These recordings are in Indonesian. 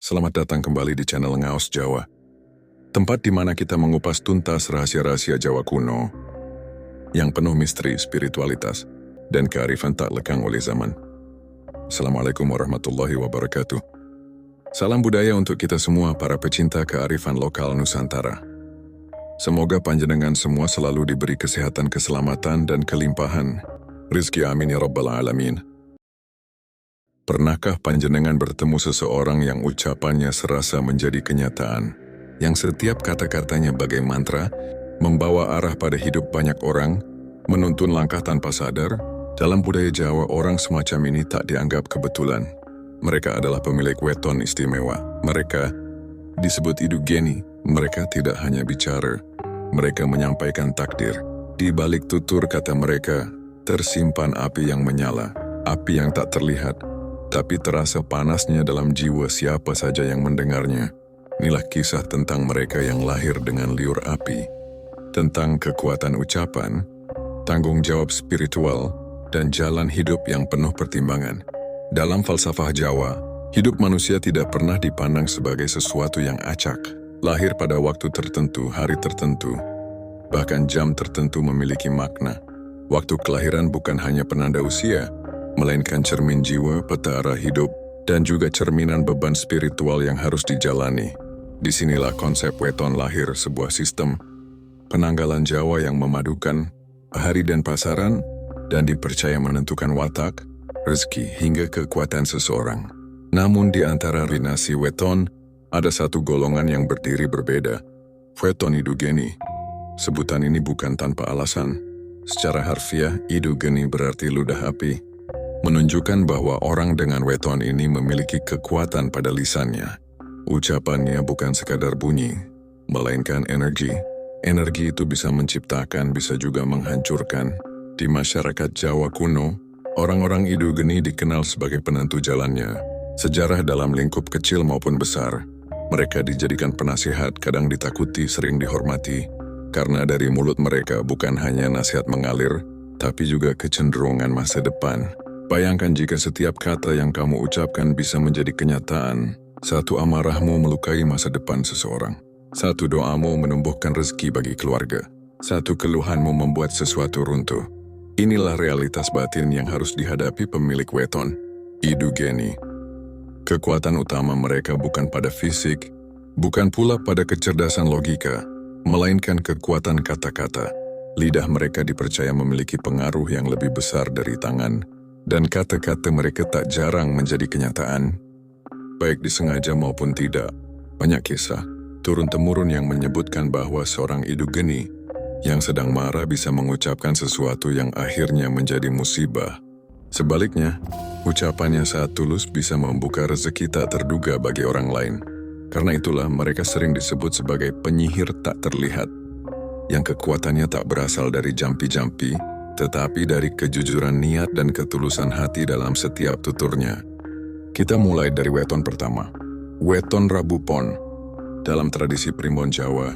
Selamat datang kembali di channel Ngaos Jawa, tempat di mana kita mengupas tuntas rahasia-rahasia Jawa kuno yang penuh misteri, spiritualitas, dan kearifan tak lekang oleh zaman. Assalamualaikum warahmatullahi wabarakatuh. Salam budaya untuk kita semua para pecinta kearifan lokal Nusantara. Semoga panjenengan semua selalu diberi kesehatan, keselamatan, dan kelimpahan rizki, amin ya rabbal alamin. Pernahkah panjenengan bertemu seseorang yang ucapannya serasa menjadi kenyataan, yang setiap kata-katanya bagai mantra, membawa arah pada hidup banyak orang, menuntun langkah tanpa sadar? Dalam budaya Jawa, orang semacam ini tak dianggap kebetulan. Mereka adalah pemilik weton istimewa. Mereka disebut idugeni. Mereka tidak hanya bicara, mereka menyampaikan takdir. Di balik tutur kata mereka, tersimpan api yang menyala, api yang tak terlihat, tapi terasa panasnya dalam jiwa siapa saja yang mendengarnya. Inilah kisah tentang mereka yang lahir dengan liur api, tentang kekuatan ucapan, tanggung jawab spiritual, dan jalan hidup yang penuh pertimbangan. Dalam falsafah Jawa, hidup manusia tidak pernah dipandang sebagai sesuatu yang acak. Lahir pada waktu tertentu, hari tertentu, bahkan jam tertentu memiliki makna. Waktu kelahiran bukan hanya penanda usia, melainkan cermin jiwa, peta arah hidup, dan juga cerminan beban spiritual yang harus dijalani. Disinilah konsep weton lahir, sebuah sistem penanggalan Jawa yang memadukan hari dan pasaran, dan dipercaya menentukan watak, rezeki, hingga kekuatan seseorang. Namun di antara rinasi weton, ada satu golongan yang berdiri berbeda, weton idugeni. Sebutan ini bukan tanpa alasan. Secara harfiah, idugeni berarti ludah api, menunjukkan bahwa orang dengan weton ini memiliki kekuatan pada lisannya. Ucapannya bukan sekadar bunyi, melainkan energi. Energi itu bisa menciptakan, bisa juga menghancurkan. Di masyarakat Jawa kuno, orang-orang idugeni dikenal sebagai penentu jalannya. Sejarah dalam lingkup kecil maupun besar, mereka dijadikan penasihat, kadang ditakuti, sering dihormati, karena dari mulut mereka bukan hanya nasihat mengalir, tapi juga kecenderungan masa depan. Bayangkan jika setiap kata yang kamu ucapkan bisa menjadi kenyataan. Satu amarahmu melukai masa depan seseorang. Satu doamu menumbuhkan rezeki bagi keluarga. Satu keluhanmu membuat sesuatu runtuh. Inilah realitas batin yang harus dihadapi pemilik weton idugeni. Kekuatan utama mereka bukan pada fisik, bukan pula pada kecerdasan logika, melainkan kekuatan kata-kata. Lidah mereka dipercaya memiliki pengaruh yang lebih besar dari tangan, dan kata-kata mereka tak jarang menjadi kenyataan, baik disengaja maupun tidak. Banyak kisah turun-temurun yang menyebutkan bahwa seorang idugeni yang sedang marah bisa mengucapkan sesuatu yang akhirnya menjadi musibah. Sebaliknya, ucapannya saat tulus bisa membuka rezeki tak terduga bagi orang lain. Karena itulah mereka sering disebut sebagai penyihir tak terlihat, yang kekuatannya tak berasal dari jampi-jampi, tetapi dari kejujuran niat dan ketulusan hati dalam setiap tuturnya. Kita mulai dari weton pertama, weton Rabu Pon. Dalam tradisi Primbon Jawa,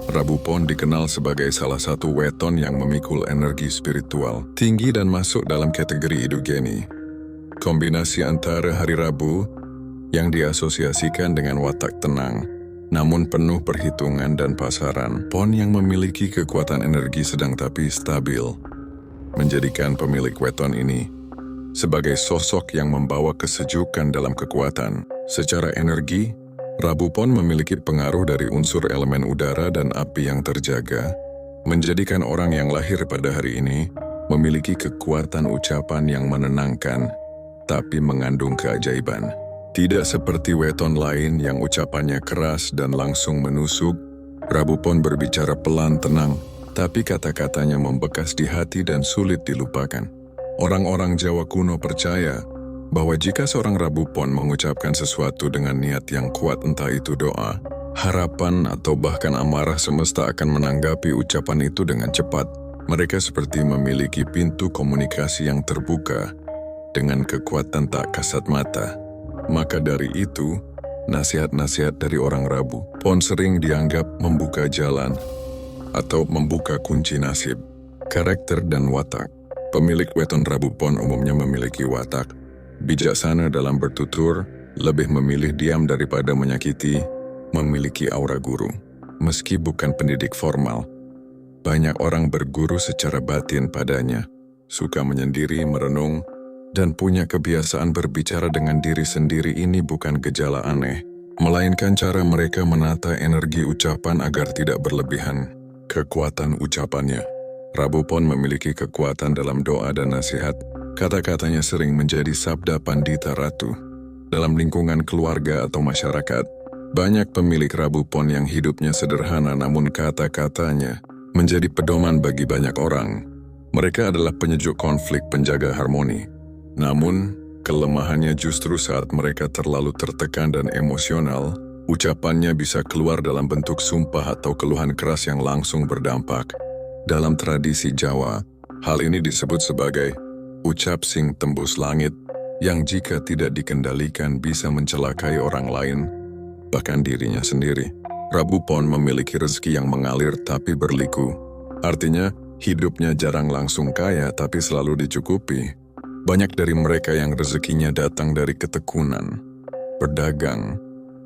Rabu Pon dikenal sebagai salah satu weton yang memikul energi spiritual tinggi dan masuk dalam kategori idugeni. Kombinasi antara hari Rabu yang diasosiasikan dengan watak tenang, namun penuh perhitungan dan pasaran, Pon yang memiliki kekuatan energi sedang tapi stabil, menjadikan pemilik weton ini sebagai sosok yang membawa kesejukan dalam kekuatan. Secara energi, Rabu Pon memiliki pengaruh dari unsur elemen udara dan api yang terjaga, menjadikan orang yang lahir pada hari ini memiliki kekuatan ucapan yang menenangkan, tapi mengandung keajaiban. Tidak seperti weton lain yang ucapannya keras dan langsung menusuk, Rabu Pon berbicara pelan tenang, tapi kata-katanya membekas di hati dan sulit dilupakan. Orang-orang Jawa kuno percaya bahwa jika seorang Rabu Pon mengucapkan sesuatu dengan niat yang kuat, entah itu doa, harapan, atau bahkan amarah, semesta akan menanggapi ucapan itu dengan cepat. Mereka seperti memiliki pintu komunikasi yang terbuka dengan kekuatan tak kasat mata. Maka dari itu, nasihat-nasihat dari orang Rabu Pon sering dianggap membuka jalan atau membuka kunci nasib, karakter dan watak. Pemilik weton Rabu Pon umumnya memiliki watak bijaksana dalam bertutur, lebih memilih diam daripada menyakiti, memiliki aura guru. Meski bukan pendidik formal, banyak orang berguru secara batin padanya, suka menyendiri, merenung, dan punya kebiasaan berbicara dengan diri sendiri. Ini bukan gejala aneh, melainkan cara mereka menata energi ucapan agar tidak berlebihan. Kekuatan ucapannya. Rabu Pon memiliki kekuatan dalam doa dan nasihat. Kata-katanya sering menjadi sabda pandita ratu. Dalam lingkungan keluarga atau masyarakat, banyak pemilik Rabu Pon yang hidupnya sederhana namun kata-katanya menjadi pedoman bagi banyak orang. Mereka adalah penyejuk konflik, penjaga harmoni. Namun, kelemahannya justru saat mereka terlalu tertekan dan emosional, ucapannya bisa keluar dalam bentuk sumpah atau keluhan keras yang langsung berdampak. Dalam tradisi Jawa, hal ini disebut sebagai ucap sing tembus langit, yang jika tidak dikendalikan bisa mencelakai orang lain, bahkan dirinya sendiri. Rabu Pon memiliki rezeki yang mengalir tapi berliku. Artinya, hidupnya jarang langsung kaya tapi selalu dicukupi. Banyak dari mereka yang rezekinya datang dari ketekunan, berdagang,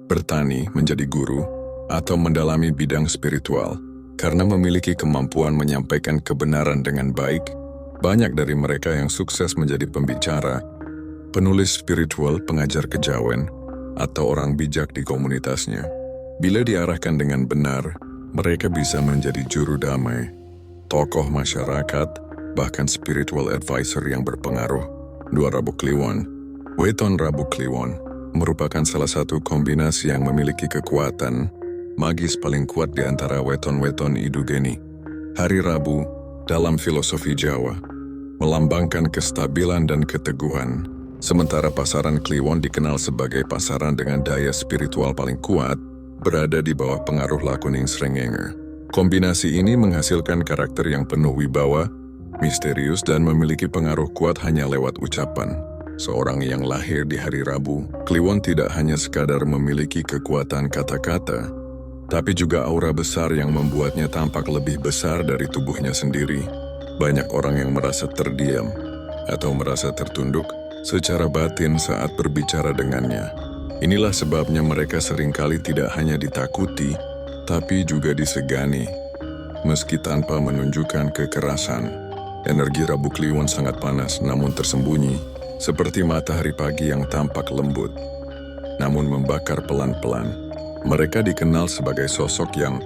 bertani, menjadi guru, atau mendalami bidang spiritual. Karena memiliki kemampuan menyampaikan kebenaran dengan baik, banyak dari mereka yang sukses menjadi pembicara, penulis spiritual, pengajar kejawen, atau orang bijak di komunitasnya. Bila diarahkan dengan benar, mereka bisa menjadi juru damai, tokoh masyarakat, bahkan spiritual advisor yang berpengaruh. 2. Rabu Kliwon. Weton Rabu Kliwon merupakan salah satu kombinasi yang memiliki kekuatan magis paling kuat di antara weton-weton idugeni. Hari Rabu, dalam filosofi Jawa, melambangkan kestabilan dan keteguhan, sementara pasaran Kliwon dikenal sebagai pasaran dengan daya spiritual paling kuat, berada di bawah pengaruh Lakuning Srengenge. Kombinasi ini menghasilkan karakter yang penuh wibawa, misterius, dan memiliki pengaruh kuat hanya lewat ucapan. Seorang yang lahir di hari Rabu, Kliwon tidak hanya sekadar memiliki kekuatan kata-kata, tapi juga aura besar yang membuatnya tampak lebih besar dari tubuhnya sendiri. Banyak orang yang merasa terdiam atau merasa tertunduk secara batin saat berbicara dengannya. Inilah sebabnya mereka seringkali tidak hanya ditakuti, tapi juga disegani, meski tanpa menunjukkan kekerasan. Energi Rabu Kliwon sangat panas namun tersembunyi, seperti matahari pagi yang tampak lembut, namun membakar pelan-pelan. Mereka dikenal sebagai sosok yang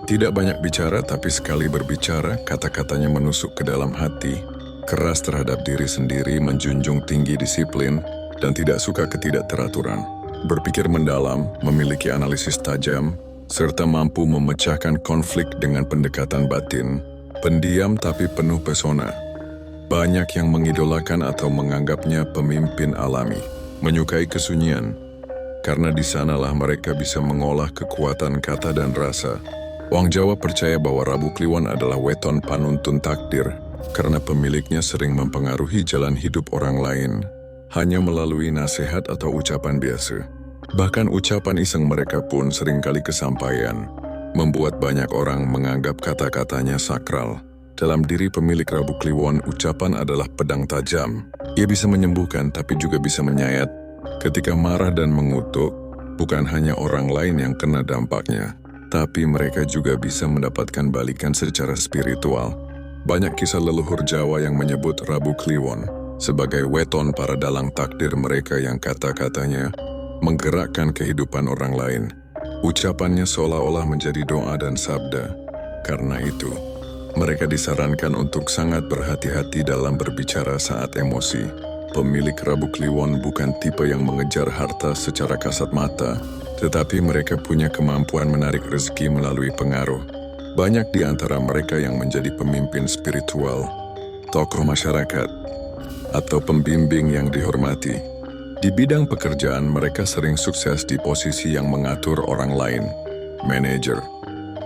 tidak banyak bicara, tapi sekali berbicara, kata-katanya menusuk ke dalam hati, keras terhadap diri sendiri, menjunjung tinggi disiplin, dan tidak suka ketidakteraturan. Berpikir mendalam, memiliki analisis tajam, serta mampu memecahkan konflik dengan pendekatan batin, pendiam tapi penuh pesona. Banyak yang mengidolakan atau menganggapnya pemimpin alami, menyukai kesunyian, karena di sanalah mereka bisa mengolah kekuatan kata dan rasa. Wong Jawa percaya bahwa Rabu Kliwon adalah weton panuntun takdir, karena pemiliknya sering mempengaruhi jalan hidup orang lain, hanya melalui nasihat atau ucapan biasa. Bahkan ucapan iseng mereka pun seringkali kesampaian, membuat banyak orang menganggap kata-katanya sakral. Dalam diri pemilik Rabu Kliwon, ucapan adalah pedang tajam. Ia bisa menyembuhkan tapi juga bisa menyayat. Ketika marah dan mengutuk, bukan hanya orang lain yang kena dampaknya, tapi mereka juga bisa mendapatkan balikan secara spiritual. Banyak kisah leluhur Jawa yang menyebut Rabu Kliwon sebagai weton para dalang takdir mereka yang kata-katanya menggerakkan kehidupan orang lain. Ucapannya seolah-olah menjadi doa dan sabda. Karena itu, mereka disarankan untuk sangat berhati-hati dalam berbicara saat emosi. Pemilik Rabu Kliwon bukan tipe yang mengejar harta secara kasat mata, tetapi mereka punya kemampuan menarik rezeki melalui pengaruh. Banyak di antara mereka yang menjadi pemimpin spiritual, tokoh masyarakat, atau pembimbing yang dihormati. Di bidang pekerjaan, mereka sering sukses di posisi yang mengatur orang lain, manajer,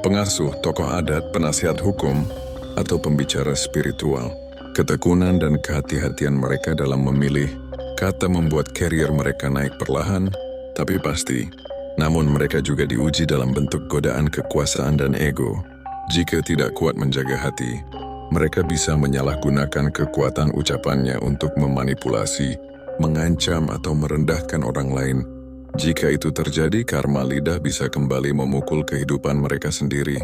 pengasuh, tokoh adat, penasihat hukum, atau pembicara spiritual. Ketekunan dan kehati-hatian mereka dalam memilih kata membuat karier mereka naik perlahan, tapi pasti. Namun mereka juga diuji dalam bentuk godaan kekuasaan dan ego. Jika tidak kuat menjaga hati, Mereka bisa menyalahgunakan kekuatan ucapannya untuk memanipulasi, mengancam atau merendahkan orang lain. Jika itu terjadi, karma lidah bisa kembali memukul kehidupan mereka sendiri.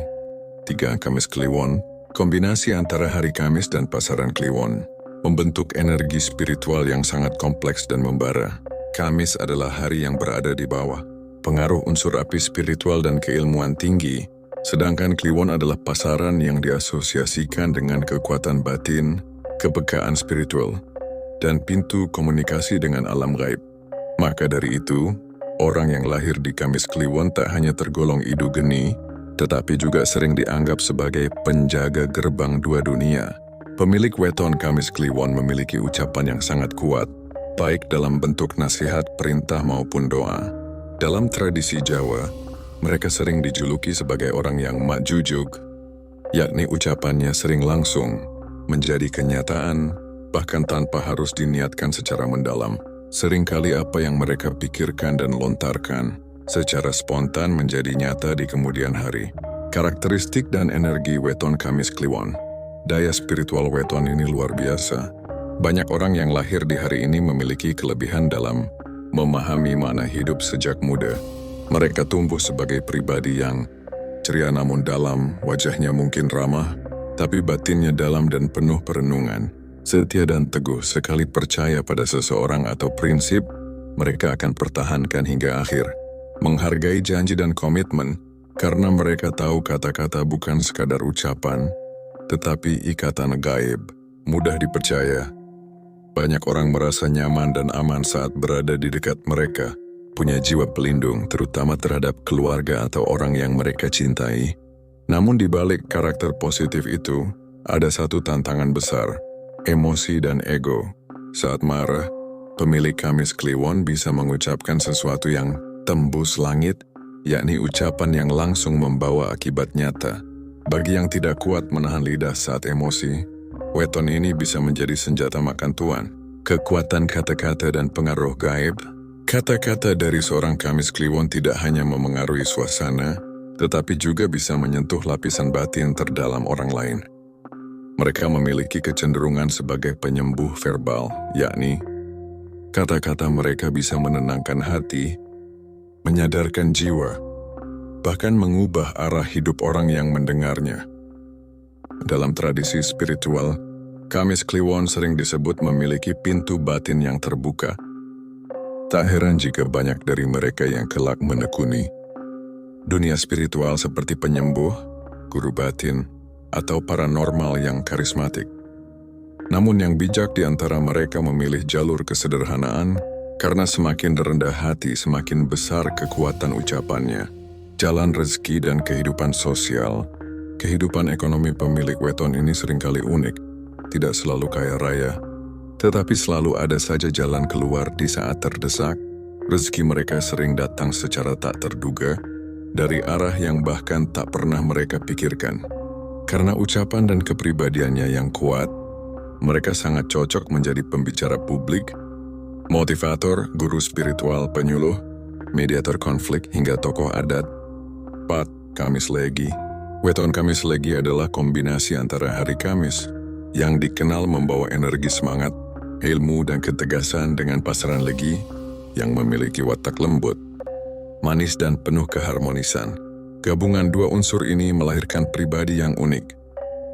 3. Kamis Kliwon. Kombinasi antara hari Kamis dan pasaran Kliwon membentuk energi spiritual yang sangat kompleks dan membara. Kamis adalah hari yang berada di bawah pengaruh unsur api spiritual dan keilmuan tinggi, sedangkan Kliwon adalah pasaran yang diasosiasikan dengan kekuatan batin, kepekaan spiritual, dan pintu komunikasi dengan alam gaib. Maka dari itu, orang yang lahir di Kamis Kliwon tak hanya tergolong idu geni, tetapi juga sering dianggap sebagai penjaga gerbang dua dunia. Pemilik weton Kamis Kliwon memiliki ucapan yang sangat kuat, baik dalam bentuk nasihat, perintah maupun doa. Dalam tradisi Jawa, mereka sering dijuluki sebagai orang yang makjujug, yakni ucapannya sering langsung menjadi kenyataan, bahkan tanpa harus diniatkan secara mendalam. Seringkali apa yang mereka pikirkan dan lontarkan secara spontan menjadi nyata di kemudian hari. Karakteristik dan energi weton Kamis Kliwon. Daya spiritual weton ini luar biasa. Banyak orang yang lahir di hari ini memiliki kelebihan dalam memahami makna hidup sejak muda. Mereka tumbuh sebagai pribadi yang ceria namun dalam, wajahnya mungkin ramah, tapi batinnya dalam dan penuh perenungan. Setia dan teguh, sekali percaya pada seseorang atau prinsip, mereka akan pertahankan hingga akhir. Menghargai janji dan komitmen, karena mereka tahu kata-kata bukan sekadar ucapan, tetapi ikatan gaib, mudah dipercaya. Banyak orang merasa nyaman dan aman saat berada di dekat mereka, punya jiwa pelindung, terutama terhadap keluarga atau orang yang mereka cintai. Namun di balik karakter positif itu, ada satu tantangan besar, emosi dan ego. Saat marah, pemilik Kamis Kliwon bisa mengucapkan sesuatu yang tembus langit, yakni ucapan yang langsung membawa akibat nyata. Bagi yang tidak kuat menahan lidah saat emosi, weton ini bisa menjadi senjata makan tuan. Kekuatan kata-kata dan pengaruh gaib. Kata-kata dari seorang Kamis Kliwon tidak hanya memengaruhi suasana, tetapi juga bisa menyentuh lapisan batin terdalam orang lain. Mereka memiliki kecenderungan sebagai penyembuh verbal, yakni kata-kata mereka bisa menenangkan hati, menyadarkan jiwa, bahkan mengubah arah hidup orang yang mendengarnya. Dalam tradisi spiritual, Kamis Kliwon sering disebut memiliki pintu batin yang terbuka. Tak heran jika banyak dari mereka yang kelak menekuni dunia spiritual seperti penyembuh, guru batin, atau paranormal yang karismatik. Namun yang bijak di antara mereka memilih jalur kesederhanaan, karena semakin rendah hati semakin besar kekuatan ucapannya. Jalan rezeki dan kehidupan sosial. Kehidupan ekonomi pemilik weton ini seringkali unik, tidak selalu kaya raya, tetapi selalu ada saja jalan keluar di saat terdesak. Rezeki mereka sering datang secara tak terduga, dari arah yang bahkan tak pernah mereka pikirkan. Karena ucapan dan kepribadiannya yang kuat, mereka sangat cocok menjadi pembicara publik, motivator, guru spiritual, penyuluh, mediator konflik, hingga tokoh adat. 4. Kamis Legi. Weton Kamis Legi adalah kombinasi antara hari Kamis, yang dikenal membawa energi semangat, ilmu dan ketegasan, dengan pasaran Legi, yang memiliki watak lembut, manis dan penuh keharmonisan. Gabungan dua unsur ini melahirkan pribadi yang unik.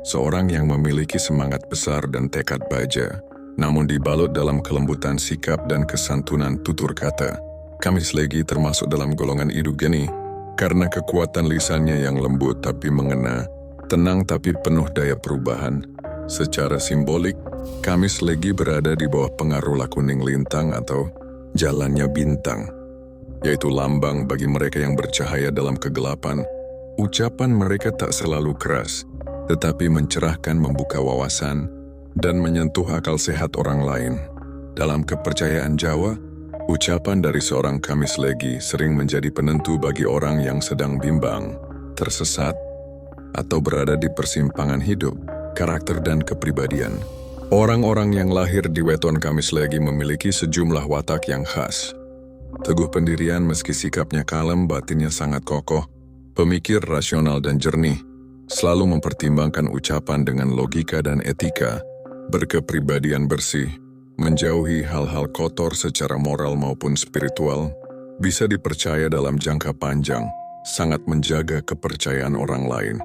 Seorang yang memiliki semangat besar dan tekad baja, namun dibalut dalam kelembutan sikap dan kesantunan tutur kata. Kamis Legi termasuk dalam golongan idu geni, karena kekuatan lisannya yang lembut tapi mengena, tenang tapi penuh daya perubahan. Secara simbolik, Kamis Legi berada di bawah pengaruh lakuning lintang atau jalannya bintang, yaitu lambang bagi mereka yang bercahaya dalam kegelapan. Ucapan mereka tak selalu keras, tetapi mencerahkan, membuka wawasan, dan menyentuh akal sehat orang lain. Dalam kepercayaan Jawa, ucapan dari seorang Kamis Legi sering menjadi penentu bagi orang yang sedang bimbang, tersesat, atau berada di persimpangan hidup, karakter dan kepribadian. Orang-orang yang lahir di weton Kamis Legi memiliki sejumlah watak yang khas. Teguh pendirian meski sikapnya kalem, batinnya sangat kokoh, pemikir rasional dan jernih, selalu mempertimbangkan ucapan dengan logika dan etika, berkepribadian bersih, menjauhi hal-hal kotor secara moral maupun spiritual, bisa dipercaya dalam jangka panjang, sangat menjaga kepercayaan orang lain.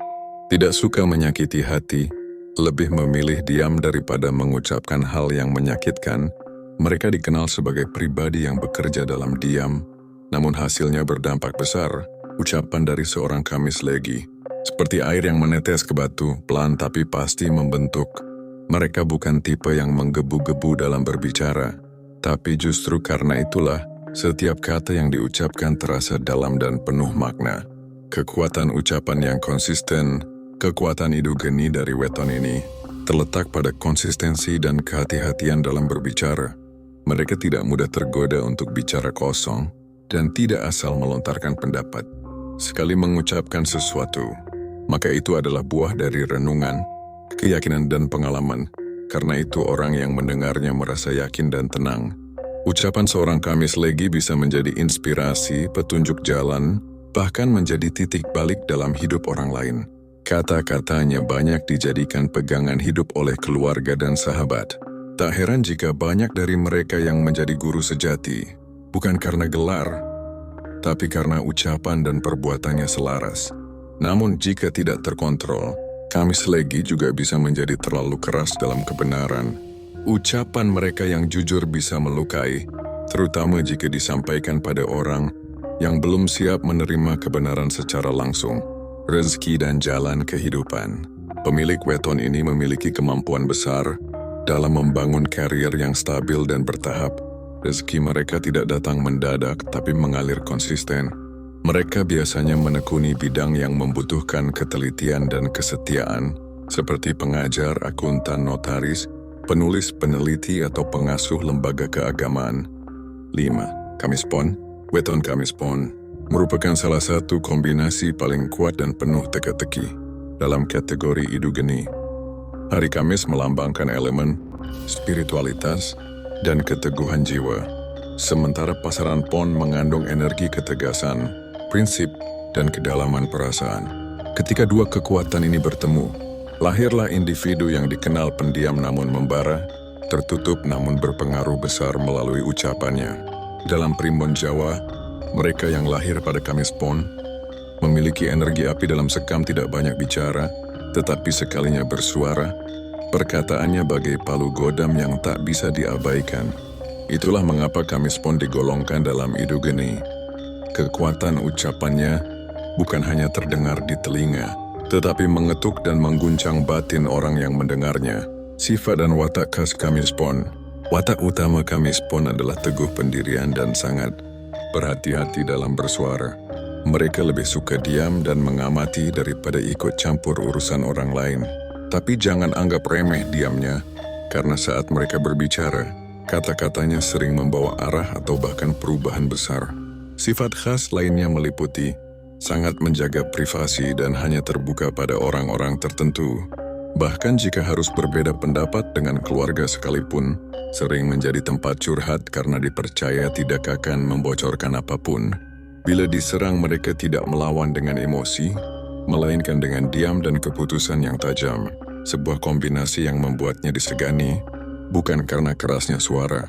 Tidak suka menyakiti hati, lebih memilih diam daripada mengucapkan hal yang menyakitkan. Mereka dikenal sebagai pribadi yang bekerja dalam diam, namun hasilnya berdampak besar. Ucapan dari seorang Kamis Legi, seperti air yang menetes ke batu, pelan tapi pasti membentuk. Mereka bukan tipe yang menggebu-gebu dalam berbicara, tapi justru karena itulah, setiap kata yang diucapkan terasa dalam dan penuh makna. Kekuatan ucapan yang konsisten, kekuatan idu geni dari weton ini, terletak pada konsistensi dan kehati-hatian dalam berbicara. Mereka tidak mudah tergoda untuk bicara kosong, dan tidak asal melontarkan pendapat. Sekali mengucapkan sesuatu, maka itu adalah buah dari renungan, keyakinan dan pengalaman. Karena itu orang yang mendengarnya merasa yakin dan tenang. Ucapan seorang Kamis Legi bisa menjadi inspirasi, petunjuk jalan, bahkan menjadi titik balik dalam hidup orang lain. Kata-katanya banyak dijadikan pegangan hidup oleh keluarga dan sahabat. Tak heran jika banyak dari mereka yang menjadi guru sejati, bukan karena gelar, tapi karena ucapan dan perbuatannya selaras. Namun jika tidak terkontrol, Kamis Legi juga bisa menjadi terlalu keras dalam kebenaran. Ucapan mereka yang jujur bisa melukai, terutama jika disampaikan pada orang yang belum siap menerima kebenaran secara langsung. Rezeki dan jalan kehidupan. Pemilik weton ini memiliki kemampuan besar dalam membangun karier yang stabil dan bertahap. Rezeki mereka tidak datang mendadak tapi mengalir konsisten. Mereka biasanya menekuni bidang yang membutuhkan ketelitian dan kesetiaan, seperti pengajar, akuntan, notaris, penulis, peneliti, atau pengasuh lembaga keagamaan. 5. Kamis Pon. Weton Kamis Pon merupakan salah satu kombinasi paling kuat dan penuh teka-teki dalam kategori idu geni. Hari Kamis melambangkan elemen spiritualitas dan keteguhan jiwa, sementara pasaran Pon mengandung energi ketegasan, prinsip, dan kedalaman perasaan. Ketika dua kekuatan ini bertemu, lahirlah individu yang dikenal pendiam namun membara, tertutup namun berpengaruh besar melalui ucapannya. Dalam primbon Jawa, mereka yang lahir pada Kamis Pon memiliki energi api dalam sekam, tidak banyak bicara, tetapi sekalinya bersuara, perkataannya bagai palu godam yang tak bisa diabaikan. Itulah mengapa Kamis Pon digolongkan dalam idu geni. Kekuatan ucapannya bukan hanya terdengar di telinga, tetapi mengetuk dan mengguncang batin orang yang mendengarnya. Sifat dan watak khas Kamis Pon. Watak utama Kamis Pon adalah teguh pendirian dan sangat berhati-hati dalam bersuara. Mereka lebih suka diam dan mengamati daripada ikut campur urusan orang lain. Tapi jangan anggap remeh diamnya, karena saat mereka berbicara, kata-katanya sering membawa arah atau bahkan perubahan besar. Sifat khas lainnya meliputi sangat menjaga privasi dan hanya terbuka pada orang-orang tertentu. Bahkan jika harus berbeda pendapat dengan keluarga sekalipun, sering menjadi tempat curhat karena dipercaya tidak akan membocorkan apapun. Bila diserang, mereka tidak melawan dengan emosi, melainkan dengan diam dan keputusan yang tajam. Sebuah kombinasi yang membuatnya disegani, bukan karena kerasnya suara,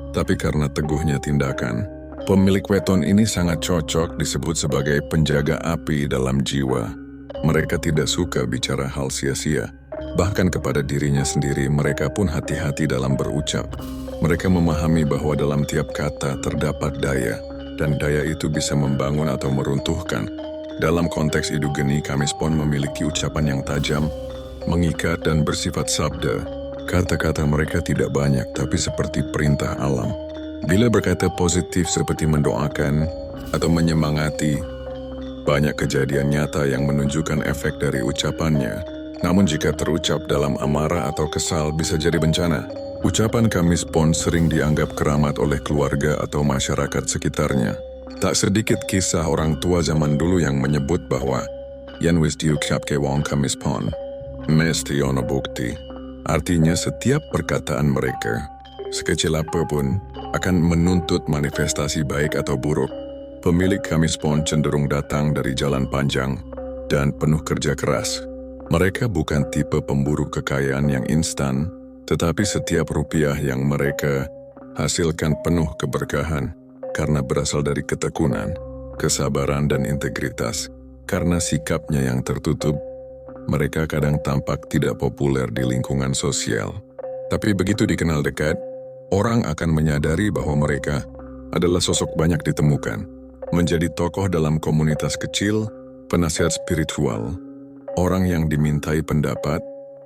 tapi karena teguhnya tindakan. Pemilik weton ini sangat cocok disebut sebagai penjaga api dalam jiwa. Mereka tidak suka bicara hal sia-sia. Bahkan kepada dirinya sendiri, mereka pun hati-hati dalam berucap. Mereka memahami bahwa dalam tiap kata terdapat daya, dan daya itu bisa membangun atau meruntuhkan. Dalam konteks idu geni, Kamis Pon memiliki ucapan yang tajam, mengikat dan bersifat sabda. Kata-kata mereka tidak banyak, tapi seperti perintah alam. Bila berkata positif seperti mendoakan atau menyemangati, banyak kejadian nyata yang menunjukkan efek dari ucapannya. Namun jika terucap dalam amarah atau kesal bisa jadi bencana. Ucapan Kamis Pon sering dianggap keramat oleh keluarga atau masyarakat sekitarnya. Tak sedikit kisah orang tua zaman dulu yang menyebut bahwa "Yen wis diucapke wong Kamis Pon, mesti ono bukti." Artinya setiap perkataan mereka, sekecil apapun, akan menuntut manifestasi baik atau buruk. Pemilik Kamis Pon cenderung datang dari jalan panjang dan penuh kerja keras. Mereka bukan tipe pemburu kekayaan yang instan, tetapi setiap rupiah yang mereka hasilkan penuh keberkahan karena berasal dari ketekunan, kesabaran dan integritas. Karena sikapnya yang tertutup, mereka kadang tampak tidak populer di lingkungan sosial. Tapi begitu dikenal dekat, orang akan menyadari bahwa mereka adalah sosok banyak ditemukan, menjadi tokoh dalam komunitas kecil, penasihat spiritual, orang yang dimintai pendapat,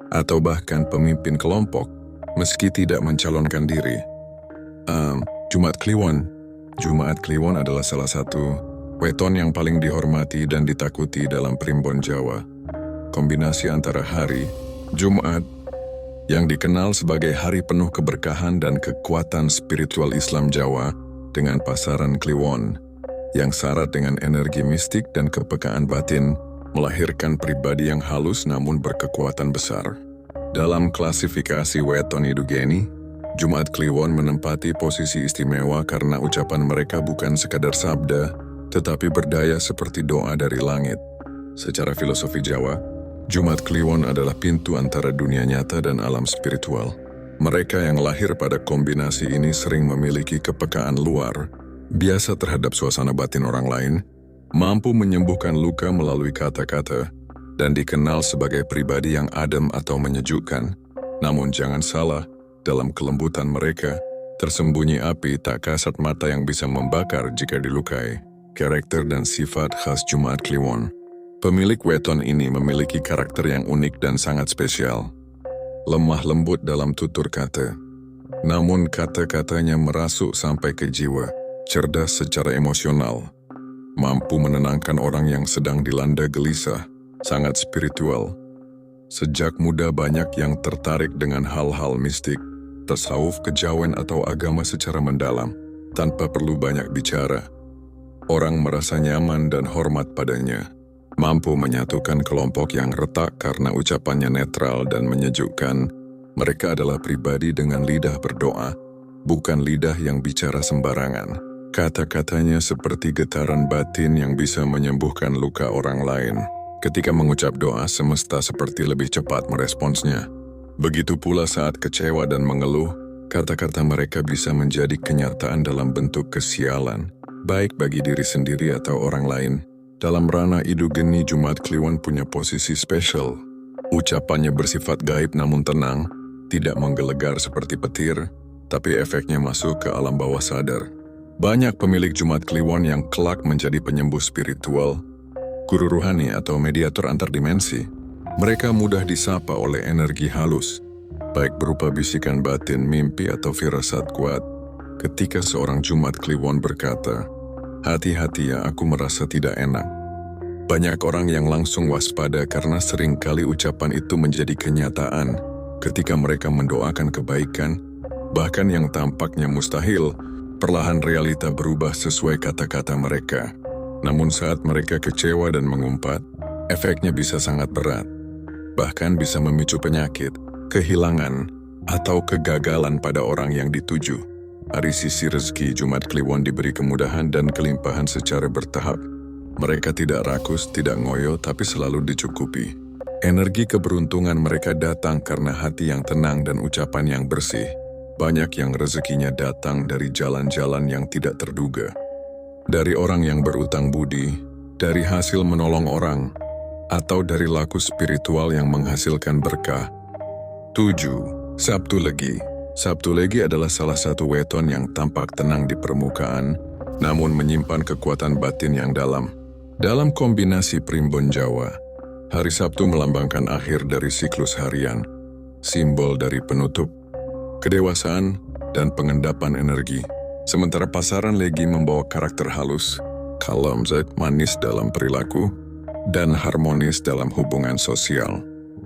atau bahkan pemimpin kelompok, meski tidak mencalonkan diri. Jumaat Kliwon. Jumaat Kliwon adalah salah satu weton yang paling dihormati dan ditakuti dalam primbon Jawa. Kombinasi antara hari, Jumat, yang dikenal sebagai hari penuh keberkahan dan kekuatan spiritual Islam Jawa, dengan pasaran Kliwon, yang syarat dengan energi mistik dan kepekaan batin, melahirkan pribadi yang halus namun berkekuatan besar. Dalam klasifikasi weton Idugeni, Jumaat Kliwon menempati posisi istimewa karena ucapan mereka bukan sekadar sabda, tetapi berdaya seperti doa dari langit. Secara filosofi Jawa, Jumaat Kliwon adalah pintu antara dunia nyata dan alam spiritual. Mereka yang lahir pada kombinasi ini sering memiliki kepekaan luar, biasa terhadap suasana batin orang lain, mampu menyembuhkan luka melalui kata-kata, dan dikenal sebagai pribadi yang adem atau menyejukkan. Namun jangan salah, dalam kelembutan mereka, tersembunyi api tak kasat mata yang bisa membakar jika dilukai. Karakter dan sifat khas Jumaat Kliwon. Pemilik weton ini memiliki karakter yang unik dan sangat spesial. Lemah lembut dalam tutur kata, namun kata-katanya merasuk sampai ke jiwa, cerdas secara emosional, mampu menenangkan orang yang sedang dilanda gelisah, sangat spiritual. Sejak muda banyak yang tertarik dengan hal-hal mistik, tasawuf, kejawen atau agama secara mendalam, tanpa perlu banyak bicara. Orang merasa nyaman dan hormat padanya. Mampu menyatukan kelompok yang retak karena ucapannya netral dan menyejukkan. Mereka adalah pribadi dengan lidah berdoa, bukan lidah yang bicara sembarangan. Kata-katanya seperti getaran batin yang bisa menyembuhkan luka orang lain. Ketika mengucap doa, semesta seperti lebih cepat meresponsnya. Begitu pula saat kecewa dan mengeluh, kata-kata mereka bisa menjadi kenyataan dalam bentuk kesialan, baik bagi diri sendiri atau orang lain. Dalam ranah Idugeni, Jumaat Kliwon punya posisi spesial. Ucapannya bersifat gaib namun tenang, tidak menggelegar seperti petir, tapi efeknya masuk ke alam bawah sadar. Banyak pemilik Jumaat Kliwon yang kelak menjadi penyembuh spiritual, guru ruhani atau mediator antar dimensi. Mereka mudah disapa oleh energi halus, baik berupa bisikan batin, mimpi atau firasat kuat. Ketika seorang Jumaat Kliwon berkata, "Hati-hati ya, aku merasa tidak enak." Banyak orang yang langsung waspada karena seringkali ucapan itu menjadi kenyataan ketika mereka mendoakan kebaikan, bahkan yang tampaknya mustahil, perlahan realita berubah sesuai kata-kata mereka. Namun saat mereka kecewa dan mengumpat, efeknya bisa sangat berat. Bahkan bisa memicu penyakit, kehilangan, atau kegagalan pada orang yang dituju. Dari sisi rezeki, Jumaat Kliwon diberi kemudahan dan kelimpahan secara bertahap. Mereka tidak rakus, tidak ngoyo, tapi selalu dicukupi. Energi keberuntungan mereka datang karena hati yang tenang dan ucapan yang bersih. Banyak yang rezekinya datang dari jalan-jalan yang tidak terduga. Dari orang yang berutang budi, dari hasil menolong orang, atau dari laku spiritual yang menghasilkan berkah. 7. Sabtu Legi. Sabtu Legi adalah salah satu weton yang tampak tenang di permukaan, namun menyimpan kekuatan batin yang dalam. Dalam kombinasi primbon Jawa, hari Sabtu melambangkan akhir dari siklus harian, simbol dari penutup, kedewasaan, dan pengendapan energi. Sementara pasaran Legi membawa karakter halus, kalem, manis dalam perilaku, dan harmonis dalam hubungan sosial.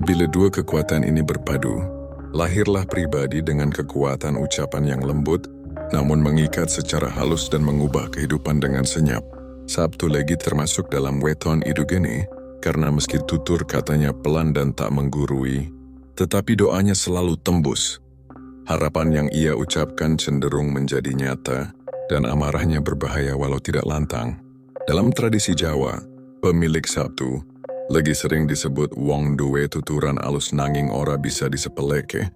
Bila dua kekuatan ini berpadu, lahirlah pribadi dengan kekuatan ucapan yang lembut, namun mengikat secara halus dan mengubah kehidupan dengan senyap. Sabtu Legi termasuk dalam weton Idugeni, karena meski tutur katanya pelan dan tak menggurui, tetapi doanya selalu tembus. Harapan yang ia ucapkan cenderung menjadi nyata, dan amarahnya berbahaya walau tidak lantang. Dalam tradisi Jawa, pemilik Sabtu Lagi sering disebut wong duwe tuturan alus nanging ora bisa disepeleke.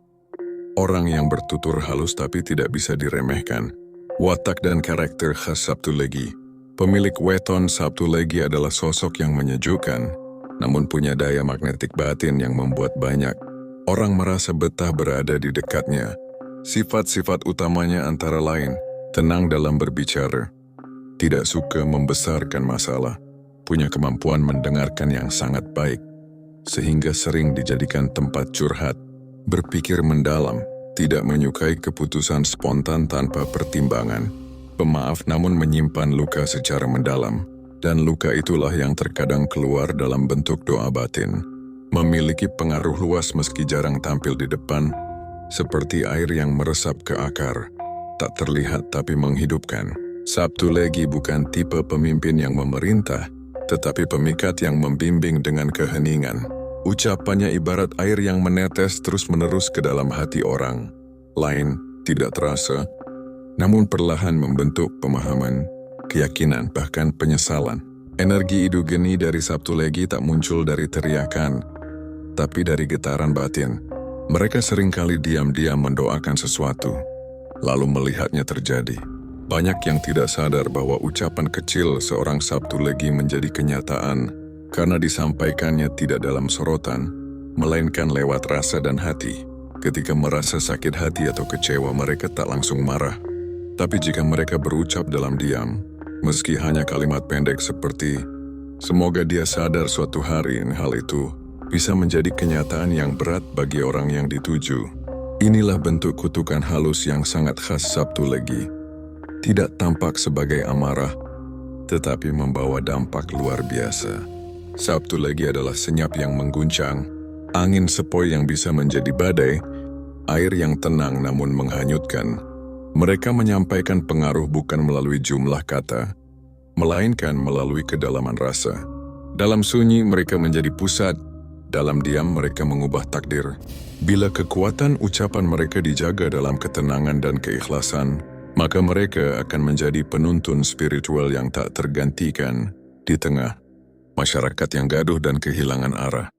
Orang yang bertutur halus tapi tidak bisa diremehkan. Watak dan karakter khas Sabtu Legi. Pemilik weton Sabtu Legi adalah sosok yang menyejukkan, namun punya daya magnetik batin yang membuat banyak orang merasa betah berada di dekatnya. Sifat-sifat utamanya antara lain, tenang dalam berbicara, tidak suka membesarkan masalah, punya kemampuan mendengarkan yang sangat baik, sehingga sering dijadikan tempat curhat, berpikir mendalam, tidak menyukai keputusan spontan tanpa pertimbangan, pemaaf namun menyimpan luka secara mendalam, dan luka itulah yang terkadang keluar dalam bentuk doa batin. Memiliki pengaruh luas meski jarang tampil di depan, seperti air yang meresap ke akar, tak terlihat tapi menghidupkan. Sabtu Legi bukan tipe pemimpin yang memerintah, tetapi pemikat yang membimbing dengan keheningan. Ucapannya ibarat air yang menetes terus-menerus ke dalam hati orang lain, tidak terasa, namun perlahan membentuk pemahaman, keyakinan, bahkan penyesalan. Energi idu geni dari Sabtu Legi tak muncul dari teriakan, tapi dari getaran batin. Mereka seringkali diam-diam mendoakan sesuatu, lalu melihatnya terjadi. Banyak yang tidak sadar bahwa ucapan kecil seorang Sabtu Legi menjadi kenyataan karena disampaikannya tidak dalam sorotan, melainkan lewat rasa dan hati. Ketika merasa sakit hati atau kecewa, mereka tak langsung marah. Tapi jika mereka berucap dalam diam, meski hanya kalimat pendek seperti, "Semoga dia sadar suatu hari hal itu," bisa menjadi kenyataan yang berat bagi orang yang dituju. Inilah bentuk kutukan halus yang sangat khas Sabtu Legi. Tidak tampak sebagai amarah, tetapi membawa dampak luar biasa. Sabtu Legi adalah senyap yang mengguncang, angin sepoi yang bisa menjadi badai, air yang tenang namun menghanyutkan. Mereka menyampaikan pengaruh bukan melalui jumlah kata, melainkan melalui kedalaman rasa. Dalam sunyi mereka menjadi pusat, dalam diam mereka mengubah takdir. Bila kekuatan ucapan mereka dijaga dalam ketenangan dan keikhlasan, maka mereka akan menjadi penuntun spiritual yang tak tergantikan di tengah masyarakat yang gaduh dan kehilangan arah.